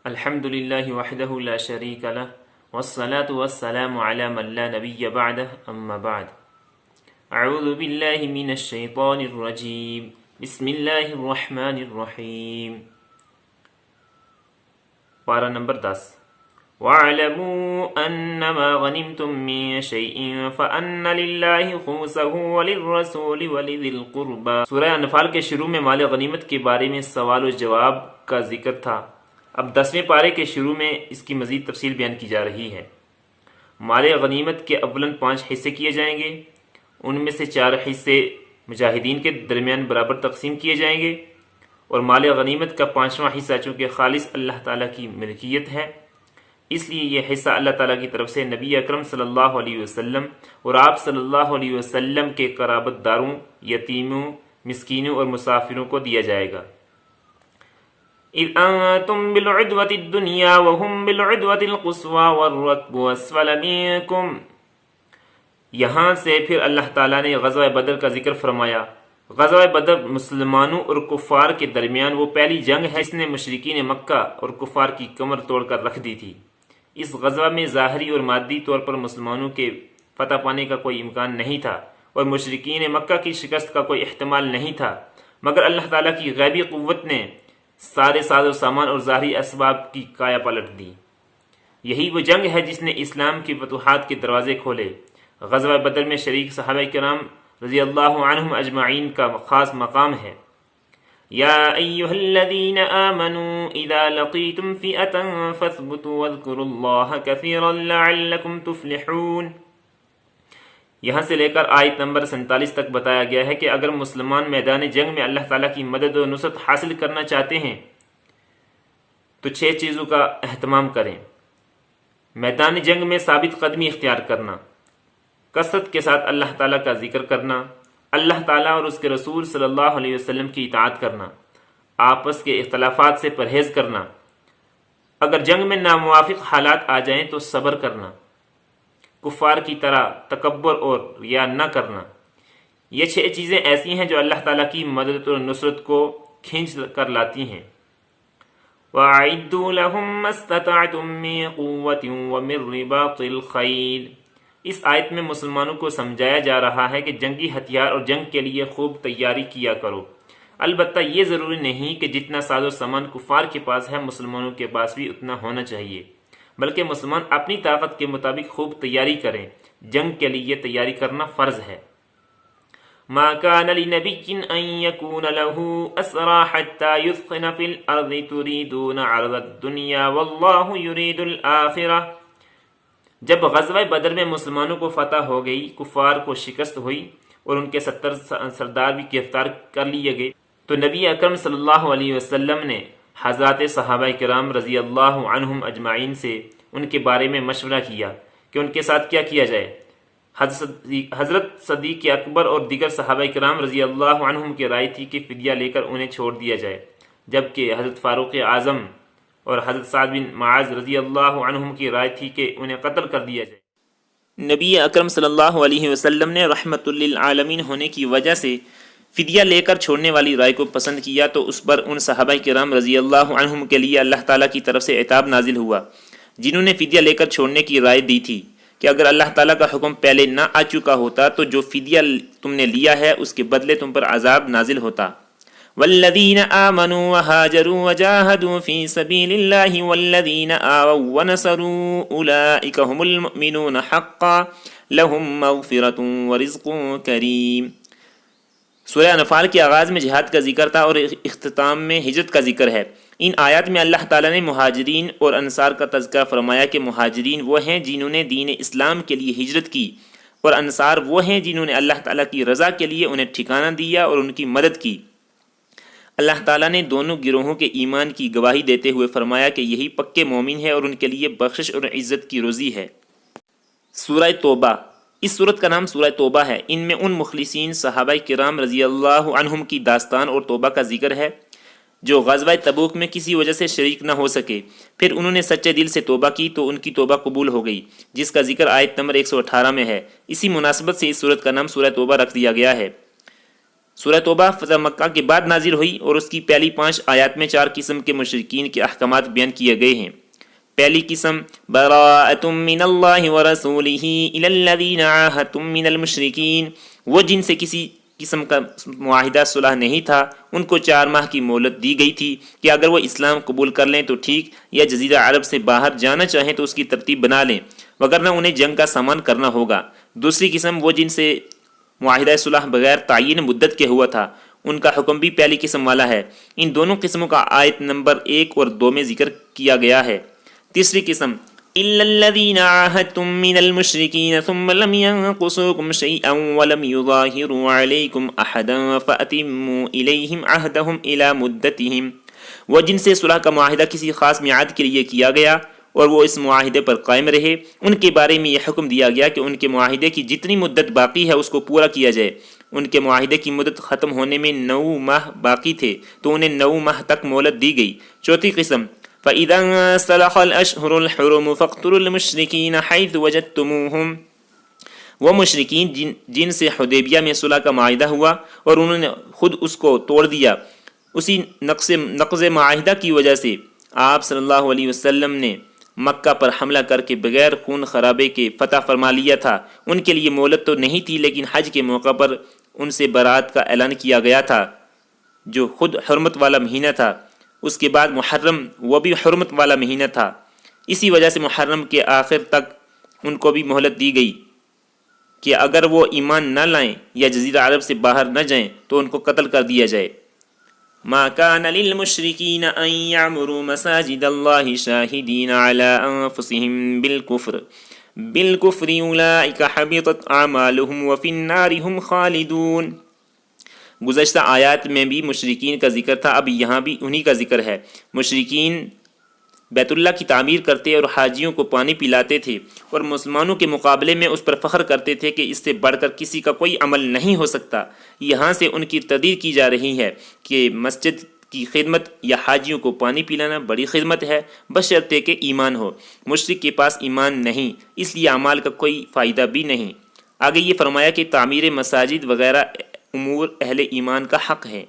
الحمد للہ وحدہ لا شریک لہ والصلاة والسلام علی من لا نبی بعدہ اما بعد اعوذ باللہ من الشیطان الرجیم بسم اللہ الرحمن الرحیم پارہ نمبر 10 وَاعْلَمُوا أَنَّمَا غَنِمْتُم مِّن شَيْءٍ فَأَنَّ لِلَّهِ خُمُسَهُ وَلِلرَّسُولِ وَلِذِي الْقُرْبَى۔ سورہ انفال کے شروع میں مال غنیمت کے بارے میں سوال و جواب کا ذکر تھا۔ اب 10ویں پارے کے شروع میں اس کی مزید تفصیل بیان کی جا رہی ہے۔ مال غنیمت کے اولاً 5 حصے کیے جائیں گے، ان میں سے 4 حصے مجاہدین کے درمیان برابر تقسیم کیے جائیں گے، اور مال غنیمت کا 5واں حصہ چونکہ خالص اللہ تعالیٰ کی ملکیت ہے، اس لیے یہ حصہ اللہ تعالیٰ کی طرف سے نبی اکرم صلی اللہ علیہ وسلم اور آپ صلی اللہ علیہ وسلم کے قرابت داروں، یتیموں، مسکینوں اور مسافروں کو دیا جائے گا۔ اذ انتم بالعدوۃ الدنیا وهم بالعدوۃ القصوى والركب اسفل منکم۔ یہاں سے پھر اللہ تعالیٰ نے غزوہ بدر کا ذکر فرمایا۔ غزوہ بدر مسلمانوں اور کفار کے درمیان وہ پہلی جنگ ہے جس نے مشرکین مکہ اور کفار کی کمر توڑ کر رکھ دی تھی۔ اس غزوہ میں ظاہری اور مادی طور پر مسلمانوں کے فتح پانے کا کوئی امکان نہیں تھا اور مشرکین مکہ کی شکست کا کوئی احتمال نہیں تھا، مگر اللہ تعالیٰ کی غیبی قوت نے سارے ساز و سامان اور ظاہری اسباب کی کایا پلٹ دی۔ یہی وہ جنگ ہے جس نے اسلام کی فتوحات کے دروازے کھولے۔ غزوہ بدر میں شریک صحابہ کرام رضی اللہ عنہم اجمعین کا خاص مقام ہے۔ یا ایھا الذین آمنوا اذا لقیتم فئۃ فاثبتوا واذکروا اللہ کثیرا لعلکم تفلحون۔ یہاں سے لے کر آیت نمبر 47 تک بتایا گیا ہے کہ اگر مسلمان میدان جنگ میں اللہ تعالیٰ کی مدد و نصرت حاصل کرنا چاہتے ہیں تو 6 چیزوں کا اہتمام کریں۔ میدان جنگ میں ثابت قدمی اختیار کرنا، کثرت کے ساتھ اللہ تعالیٰ کا ذکر کرنا، اللہ تعالیٰ اور اس کے رسول صلی اللہ علیہ وسلم کی اطاعت کرنا، آپس کے اختلافات سے پرہیز کرنا، اگر جنگ میں ناموافق حالات آ جائیں تو صبر کرنا، کفار کی طرح تکبر اور ریا نہ کرنا۔ یہ 6 چیزیں ایسی ہیں جو اللہ تعالیٰ کی مدد اور نصرت کو کھینچ کر لاتی ہیں۔ وَأَعِدُّوا لَهُم مَّا اسْتَطَعْتُم مِّن قُوَّةٍ وَمِن رِّبَاطِ الْخَيْلِ۔ اس آیت میں مسلمانوں کو سمجھایا جا رہا ہے کہ جنگی ہتھیار اور جنگ کے لیے خوب تیاری کیا کرو۔ البتہ یہ ضروری نہیں کہ جتنا ساز و سامان کفار کے پاس ہے مسلمانوں کے پاس بھی اتنا ہونا چاہیے، بلکہ مسلمان اپنی طاقت کے مطابق خوب تیاری کریں۔ جنگ کے لیے تیاری کرنا فرض ہے۔ ما كان لنبي ان يكون له اسرى حتى يثخن في الارض تريدون عرض الدنيا والله يريد الاخرة۔ جب غزوہ بدر میں مسلمانوں کو فتح ہو گئی، کفار کو شکست ہوئی اور ان کے 70 سردار بھی گرفتار کر لیے گئے، تو نبی اکرم صلی اللہ علیہ وسلم نے حضرات صحابہ کرام رضی اللہ عنہم اجمعین سے ان کے بارے میں مشورہ کیا کہ ان کے ساتھ کیا کیا جائے۔ حضرت صدیق اکبر اور دیگر صحابہ کرام رضی اللہ عنہم کی رائے تھی کہ فدیہ لے کر انہیں چھوڑ دیا جائے، جبکہ حضرت فاروق اعظم اور حضرت سعد بن معاذ رضی اللہ عنہم کی رائے تھی کہ انہیں قتل کر دیا جائے۔ نبی اکرم صلی اللہ علیہ وسلم نے رحمت للعالمین ہونے کی وجہ سے فدیہ لے کر چھوڑنے والی رائے کو پسند کیا، تو اس پر ان صحابہ کرام رضی اللہ عنہم کے لیے اللہ تعالیٰ کی طرف سے عتاب نازل ہوا جنہوں نے فدیہ لے کر چھوڑنے کی رائے دی تھی کہ اگر اللہ تعالیٰ کا حکم پہلے نہ آ چکا ہوتا تو جو فدیہ تم نے لیا ہے اس کے بدلے تم پر عذاب نازل ہوتا۔ والذین آمنوا وہاجروا وجاہدوا فی سبیل اللہ والذین آووا ونصروا اولئک هم المؤمنون حقا لهم مغفرۃ ورزق کریم۔ سورہ انفال کے آغاز میں جہاد کا ذکر تھا اور اختتام میں ہجرت کا ذکر ہے۔ ان آیات میں اللہ تعالیٰ نے مہاجرین اور انصار کا تذکرہ فرمایا کہ مہاجرین وہ ہیں جنہوں نے دین اسلام کے لیے ہجرت کی، اور انصار وہ ہیں جنہوں نے اللہ تعالیٰ کی رضا کے لیے انہیں ٹھکانہ دیا اور ان کی مدد کی۔ اللہ تعالیٰ نے دونوں گروہوں کے ایمان کی گواہی دیتے ہوئے فرمایا کہ یہی پکے مومن ہیں اور ان کے لیے بخشش اور عزت کی روزی ہے۔ سورہ توبہ، اس سورت کا نام سورہ توبہ ہے۔ ان میں ان مخلصین صحابہ کرام رضی اللہ عنہم کی داستان اور توبہ کا ذکر ہے جو غزوہ تبوک میں کسی وجہ سے شریک نہ ہو سکے، پھر انہوں نے سچے دل سے توبہ کی تو ان کی توبہ قبول ہو گئی، جس کا ذکر آیت نمبر 118 میں ہے۔ اسی مناسبت سے اس سورت کا نام سورہ توبہ رکھ دیا گیا ہے۔ سورہ توبہ فتح مکہ کے بعد نازل ہوئی اور اس کی پہلی 5 آیات میں 4 قسم کے مشرکین کے احکامات بیان کیے گئے ہیں۔ پہلی قسم براءۃ من اللہ ورسولہ الی الذین عاہدتم من المشرکین، وہ جن سے کسی قسم کا معاہدہ صلح نہیں تھا، ان کو 4 ماہ کی مہلت دی گئی تھی کہ اگر وہ اسلام قبول کر لیں تو ٹھیک، یا جزیرہ عرب سے باہر جانا چاہیں تو اس کی ترتیب بنا لیں، وگرنہ انہیں جنگ کا سامان کرنا ہوگا۔ دوسری قسم وہ جن سے معاہدہ صلح بغیر تعین مدت کے ہوا تھا، ان کا حکم بھی پہلی قسم والا ہے۔ ان دونوں قسموں کا آیت نمبر 1 اور 2 میں ذکر کیا گیا ہے۔ تیسری قسم إِلَّا الَّذِينَ عَاهَدتُّم مِّنَ الْمُشْرِكِينَ ثُمَّ لَمْ يَنقُصُوكُمْ شَيْئًا وَلَمْ يُظَاهِرُوا عَلَيْكُمْ أَحَدًا فَأَتِمُّوا إِلَيْهِمْ عَهْدَهُمْ إِلَى مُدَّتِهِمْ، وہ جن سے صلح کا معاہدہ کسی خاص میعاد کے لیے کیا گیا اور وہ اس معاہدے پر قائم رہے، ان کے بارے میں یہ حکم دیا گیا کہ ان کے معاہدے کی جتنی مدت باقی ہے اس کو پورا کیا جائے۔ ان کے معاہدے کی مدت ختم ہونے میں 9 ماہ باقی تھے تو انہیں 9 ماہ تک مہلت دی گئی۔ چوتھی قسم فَإِذَا انسَلَخَ الْأَشْهُرُ الْحُرُمُ فَاقْتُلُوا الْمُشْرِكِينَ حَيْثُ وَجَدتُّمُوهُمْ، وہ مشرکین جن سے حدیبیہ میں صلح کا معاہدہ ہوا اور انہوں نے خود اس کو توڑ دیا، اسی نقض معاہدہ کی وجہ سے آپ صلی اللہ علیہ وسلم نے مکہ پر حملہ کر کے بغیر خون خرابے کے فتح فرما لیا تھا۔ ان کے لیے مہلت تو نہیں تھی، لیکن حج کے موقع پر ان سے برات کا اعلان کیا گیا تھا جو خود حرمت والا مہینہ تھا۔ اس کے بعد محرم، وہ بھی حرمت والا مہینہ تھا، اسی وجہ سے محرم کے آخر تک ان کو بھی مہلت دی گئی کہ اگر وہ ایمان نہ لائیں یا جزیرہ عرب سے باہر نہ جائیں تو ان کو قتل کر دیا جائے۔ ما كان للمشركين ان يعمروا مساجد الله شاهدين على انفسهم بالكفر اولئك حبطت اعمالهم وفي النار هم خالدون۔ گزشتہ آیات میں بھی مشرکین کا ذکر تھا، اب یہاں بھی انہی کا ذکر ہے۔ مشرکین بیت اللہ کی تعمیر کرتے اور حاجیوں کو پانی پلاتے تھے اور مسلمانوں کے مقابلے میں اس پر فخر کرتے تھے کہ اس سے بڑھ کر کسی کا کوئی عمل نہیں ہو سکتا۔ یہاں سے ان کی تردید کی جا رہی ہے کہ مسجد کی خدمت یا حاجیوں کو پانی پلانا بڑی خدمت ہے، بشرطے کہ ایمان ہو۔ مشرک کے پاس ایمان نہیں، اس لیے اعمال کا کوئی فائدہ بھی نہیں۔ آگے یہ فرمایا کہ تعمیر مساجد وغیرہ امور اہل ایمان کا حق ہے۔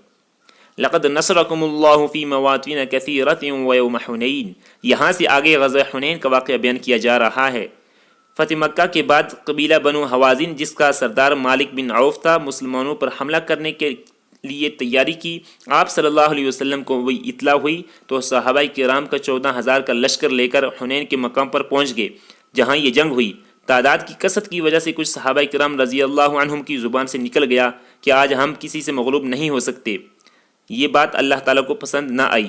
لقد نصرکم اللہ فی مواطن کثیرۃ ویوم حنین، یہاں سے آگے غزوہ حنین کا واقعہ بیان کیا جا رہا ہے۔ فتح مکہ کے بعد قبیلہ بنو حوازن جس کا سردار مالک بن عوف تھا، مسلمانوں پر حملہ کرنے کے لیے تیاری کی۔ آپ صلی اللہ علیہ وسلم کو وہی اطلاع ہوئی تو صحابہ کرام کا 14,000 کا لشکر لے کر حنین کے مقام پر پہنچ گئے جہاں یہ جنگ ہوئی۔ تعداد کی کثرت کی وجہ سے کچھ صحابہ کرام رضی اللہ عنہم کی زبان سے نکل گیا کہ آج ہم کسی سے مغلوب نہیں ہو سکتے۔ یہ بات اللہ تعالیٰ کو پسند نہ آئی۔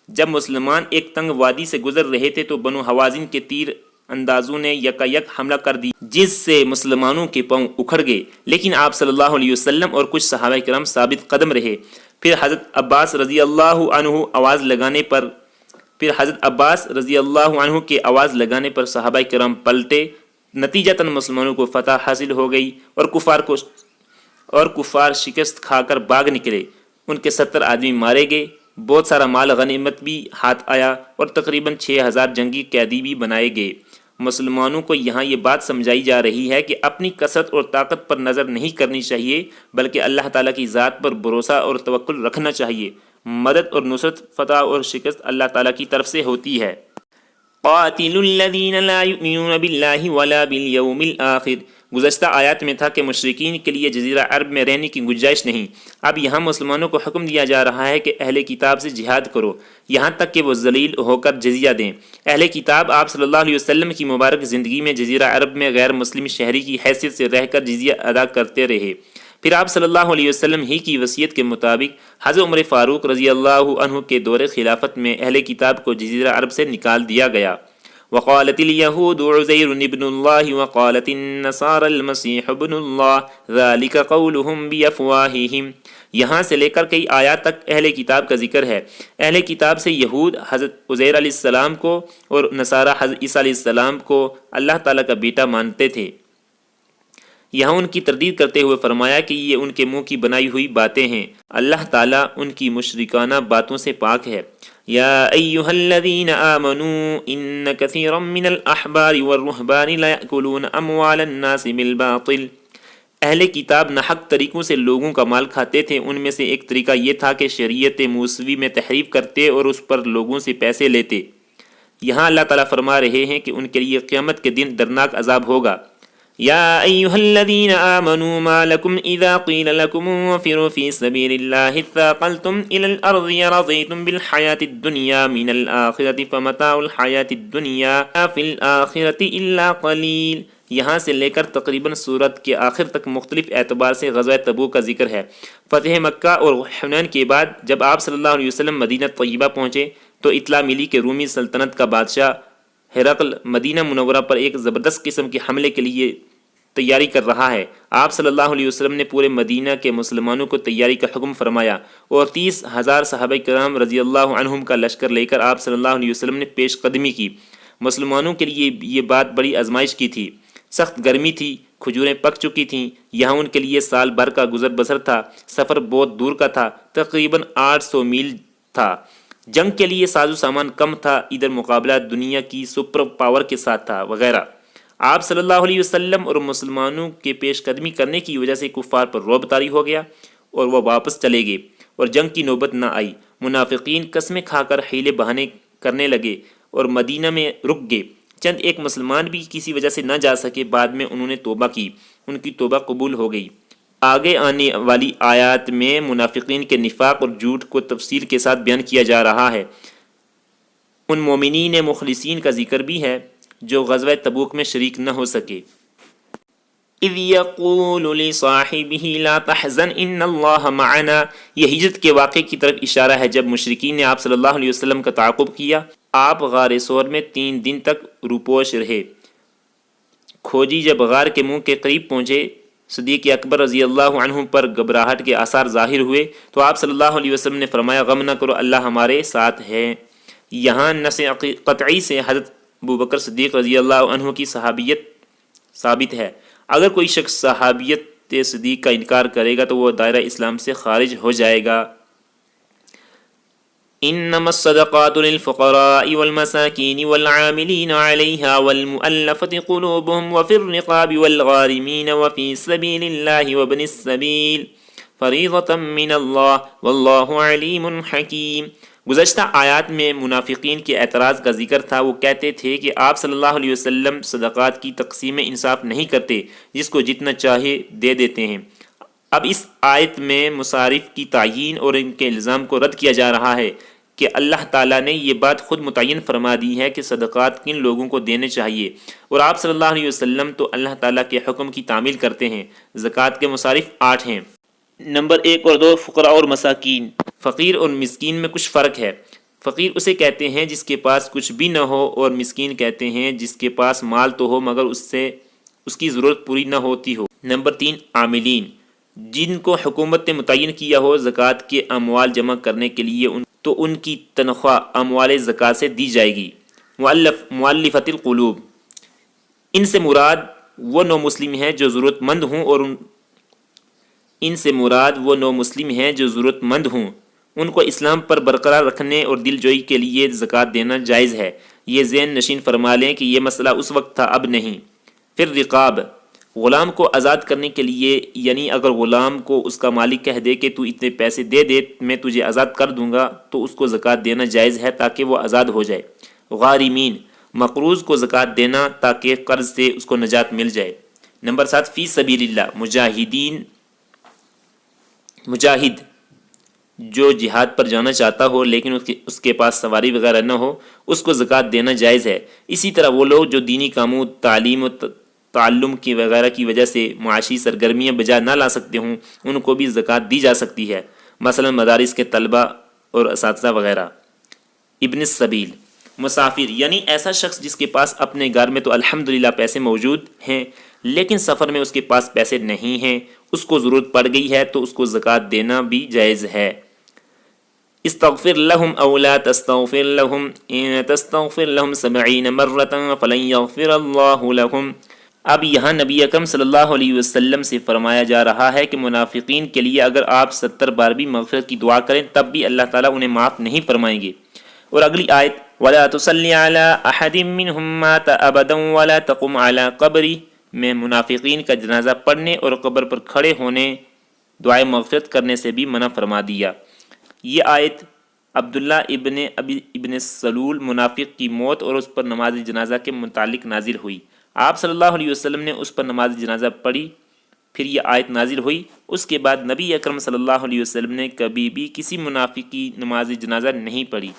جب مسلمان ایک تنگ وادی سے گزر رہے تھے تو بنو حوازن کے تیر اندازوں نے یکایک حملہ کر دی جس سے مسلمانوں کے پاؤں اکھڑ گئے، لیکن آپ صلی اللہ علیہ وسلم اور کچھ صحابہ کرام ثابت قدم رہے۔ پھر حضرت عباس رضی اللہ عنہ کے آواز لگانے پر صحابہ کرام پلٹے، نتیجتاً مسلمانوں کو فتح حاصل ہو گئی اور کفار شکست کھا کر بھاگ نکلے۔ ان کے 70 آدمی مارے گئے، بہت سارا مال غنیمت بھی ہاتھ آیا اور تقریباً 6,000 جنگی قیدی بھی بنائے گئے۔ مسلمانوں کو یہاں یہ بات سمجھائی جا رہی ہے کہ اپنی کثرت اور طاقت پر نظر نہیں کرنی چاہیے، بلکہ اللہ تعالیٰ کی ذات پر بھروسہ اور توکل رکھنا چاہیے۔ مدد اور نصرت، فتح اور شکست اللہ تعالیٰ کی طرف سے ہوتی ہے۔ قاتلوا الذین لا یؤمنون باللہ ولا بالیوم الآخر، گزشتہ آیات میں تھا کہ مشرکین کے لیے جزیرہ عرب میں رہنے کی گنجائش نہیں، اب یہاں مسلمانوں کو حکم دیا جا رہا ہے کہ اہل کتاب سے جہاد کرو یہاں تک کہ وہ ذلیل ہو کر جزیہ دیں۔ اہل کتاب آپ صلی اللہ علیہ وسلم کی مبارک زندگی میں جزیرہ عرب میں غیر مسلم شہری کی حیثیت سے رہ کر جزیہ ادا کرتے رہے۔ پھر آپ صلی اللہ علیہ وسلم ہی کی وصیت کے مطابق حضرت عمر فاروق رضی اللہ عنہ کے دور خلافت میں اہل کتاب کو جزیرہ عرب سے نکال دیا گیا۔ وقالت اليهود عزير ابن الله وقالت النصارى المسيح ابن الله ذلك قولهم بافواههم، یہاں سے لے کر کئی آیات تک اہل کتاب کا ذکر ہے۔ اہل کتاب سے یہود حضرت عزیر علیہ السلام کو اور نصارہ حضرت عیسیٰ علیہ السلام کو اللہ تعالیٰ کا بیٹا مانتے تھے۔ یہاں ان کی تردید کرتے ہوئے فرمایا کہ یہ ان کے منہ کی بنائی ہوئی باتیں ہیں، اللہ تعالیٰ ان کی مشرکانہ باتوں سے پاک ہے۔ یا ایہا الذین آمنوا ان کثیرا من الاحبار والرہبان لیأکلون اموال الناس بالباطل، اہل کتاب ناحق طریقوں سے لوگوں کا مال کھاتے تھے۔ ان میں سے ایک طریقہ یہ تھا کہ شریعت موسوی میں تحریف کرتے اور اس پر لوگوں سے پیسے لیتے۔ یہاں اللہ تعالیٰ فرما رہے ہیں کہ ان کے لیے قیامت کے دن دردناک عذاب ہوگا۔ یا ایھا الذین آمنوا ما لکم اذا قیل لکم انفروا فی سبیل اللہ اثاقلتم الی الارض رضیتم بالحیاۃ الدنیا من الآخرۃ فمتاع الحیاۃ الدنیا فی الآخرۃ الا قلیل۔ یہاں سے لے کر تقریباً سورت کے آخر تک مختلف اعتبار سے غزوہ تبوک کا ذکر ہے۔ فتح مکہ اور حنین کے بعد جب آپ صلی اللہ علیہ وسلم مدینہ طیبہ پہنچے تو اطلاع ملی کہ رومی سلطنت کا بادشاہ ہرقل مدینہ منورہ پر ایک زبردست قسم کے حملے کے لیے تیاری کر رہا ہے۔ آپ صلی اللہ علیہ وسلم نے پورے مدینہ کے مسلمانوں کو تیاری کا حکم فرمایا اور 30,000 صحابہ کرام رضی اللہ عنہم کا لشکر لے کر آپ صلی اللہ علیہ وسلم نے پیش قدمی کی۔ مسلمانوں کے لیے یہ بات بڑی آزمائش کی تھی۔ سخت گرمی تھی، کھجوریں پک چکی تھیں، یہاں ان کے لیے سال بھر کا گزر بسر تھا، سفر بہت دور کا تھا، تقریباً 800 میل تھا، جنگ کے لیے ساز و سامان کم تھا، ادھر مقابلہ دنیا کی سپر پاور کے ساتھ تھا وغیرہ۔ آپ صلی اللہ علیہ وسلم اور مسلمانوں کے پیش قدمی کرنے کی وجہ سے کفار پر رعب طاری ہو گیا اور وہ واپس چلے گئے اور جنگ کی نوبت نہ آئی۔ منافقین قسمیں کھا کر حیلے بہانے کرنے لگے اور مدینہ میں رک گئے۔ چند ایک مسلمان بھی کسی وجہ سے نہ جا سکے، بعد میں انہوں نے توبہ کی، ان کی توبہ قبول ہو گئی۔ آگے آنے والی آیات میں منافقین کے نفاق اور جھوٹ کو تفصیل کے ساتھ بیان کیا جا رہا ہے۔ ان مومنین مخلصین کا ذکر بھی ہے جو غزوہ تبوک میں شریک نہ ہو سکے۔ اذ یقول لصاحبہ لا تحزن ان اللہ معنا، یہ ہجرت کے واقعے کی طرف اشارہ ہے جب مشرکین نے آپ صلی اللہ علیہ وسلم کا تعاقب کیا۔ آپ غار ثور میں 3 دن تک روپوش رہے۔ کھوجی جب غار کے منہ کے قریب پہنچے، صدیق اکبر رضی اللہ عنہ پر گھبراہٹ کے آثار ظاہر ہوئے تو آپ صلی اللہ علیہ وسلم نے فرمایا غم نہ کرو، اللہ ہمارے ساتھ ہے۔ یہاں نص قطعی سے حضرت ابوبکر صدیق رضی اللہ عنہ کی صحابیت ثابت ہے۔ اگر کوئی شخص صحابیت صدیق کا انکار کرے گا تو وہ دائرہ اسلام سے خارج ہو جائے گا۔ انما الصدقات للفقراء والمساکین والعاملین علیہا والمؤلفۃ قلوبهم وفی الرقاب والغارمین وفی سبیل اللہ وابن السبیل فریضۃ من اللہ واللہ علیم حکیم۔ گزشتہ آیات میں منافقین کے اعتراض کا ذکر تھا۔ وہ کہتے تھے کہ آپ صلی اللہ علیہ وسلم صدقات کی تقسیم انصاف نہیں کرتے، جس کو جتنا چاہے دے دیتے ہیں۔ اب اس آیت میں مصارف کی تعیین اور ان کے الزام کو رد کیا جا رہا ہے کہ اللہ تعالیٰ نے یہ بات خود متعین فرما دی ہے کہ صدقات کن لوگوں کو دینے چاہیے، اور آپ صلی اللہ علیہ وسلم تو اللہ تعالیٰ کے حکم کی تعمیل کرتے ہیں۔ زکوٰۃ کے مصارف 8 ہیں۔ نمبر 1 اور 2 فقراء اور مساکین۔ فقیر اور مسکین میں کچھ فرق ہے۔ فقیر اسے کہتے ہیں جس کے پاس کچھ بھی نہ ہو، اور مسکین کہتے ہیں جس کے پاس مال تو ہو مگر اس کی ضرورت پوری نہ ہوتی ہو۔ نمبر 3 عاملین، جن کو حکومت نے متعین کیا ہو زکوٰۃ کے اموال جمع کرنے کے لیے تو ان کی تنخواہ اموال زکوٰۃ سے دی جائے گی۔ مؤلفۃ القلوب، ان سے مراد وہ نو مسلم ہیں جو ضرورت مند ہوں ان کو اسلام پر برقرار رکھنے اور دل جوئی کے لیے زکوٰۃ دینا جائز ہے۔ یہ ذہن نشین فرما لیں کہ یہ مسئلہ اس وقت تھا، اب نہیں۔ پھر رقاب، غلام کو آزاد کرنے کے لیے، یعنی اگر غلام کو اس کا مالک کہہ دے کہ تو اتنے پیسے دے دے میں تجھے آزاد کر دوں گا تو اس کو زکوٰۃ دینا جائز ہے تاکہ وہ آزاد ہو جائے۔ غارمین، مقروض کو زکوٰۃ دینا تاکہ قرض سے اس کو نجات مل جائے۔ نمبر 7 فی سبیل اللہ، مجاہد جو جہاد پر جانا چاہتا ہو لیکن اس کے پاس سواری وغیرہ نہ ہو، اس کو زکوٰۃ دینا جائز ہے۔ اسی طرح وہ لوگ جو دینی کاموں، تعلیم و تعلم کی وغیرہ کی وجہ سے معاشی سرگرمیاں بجا نہ لا سکتے ہوں، ان کو بھی زکوٰۃ دی جا سکتی ہے، مثلا مدارس کے طلبہ اور اساتذہ وغیرہ۔ ابن السبیل، مسافر، یعنی ایسا شخص جس کے پاس اپنے گھر میں تو الحمدللہ پیسے موجود ہیں لیکن سفر میں اس کے پاس پیسے نہیں ہیں، اس کو ضرورت پڑ گئی ہے تو اس کو زکوٰۃ دینا بھی جائز ہے۔ استغفر لهم او لا تستغفر لهم ان تستغفر لهم 70 مرة فلن يغفر الله لهم۔ اب یہاں نبی اکرم صلی اللہ علیہ وسلم سے فرمایا جا رہا ہے کہ منافقین کے لیے اگر آپ 70 بار بھی مغفرت کی دعا کریں تب بھی اللہ تعالیٰ انہیں معاف نہیں فرمائیں گے۔ اور اگلی آیت وَلَا تُصَلِّ عَلَىٰ أَحَدٍ مِّنْهُمْ مَاتَ أَبَدًا وَلَا تَقُمْ عَلَىٰ قَبْرِهِ میں منافقین کا جنازہ پڑھنے اور قبر پر کھڑے ہونے دعائے مغفرت کرنے سے بھی منع فرما دیا۔ یہ آیت عبداللہ ابن سلول منافق کی موت اور اس پر نماز جنازہ کے متعلق نازل ہوئی۔ آپ صلی اللہ علیہ وسلم نے اس پر نماز جنازہ پڑھی، پھر یہ آیت نازل ہوئی۔ اس کے بعد نبی اکرم صلی اللہ علیہ وسلم نے کبھی بھی کسی منافق کی نماز جنازہ نہیں پڑھی۔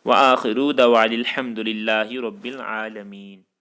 وآخر دعوانا الحمد للہ رب العالمین۔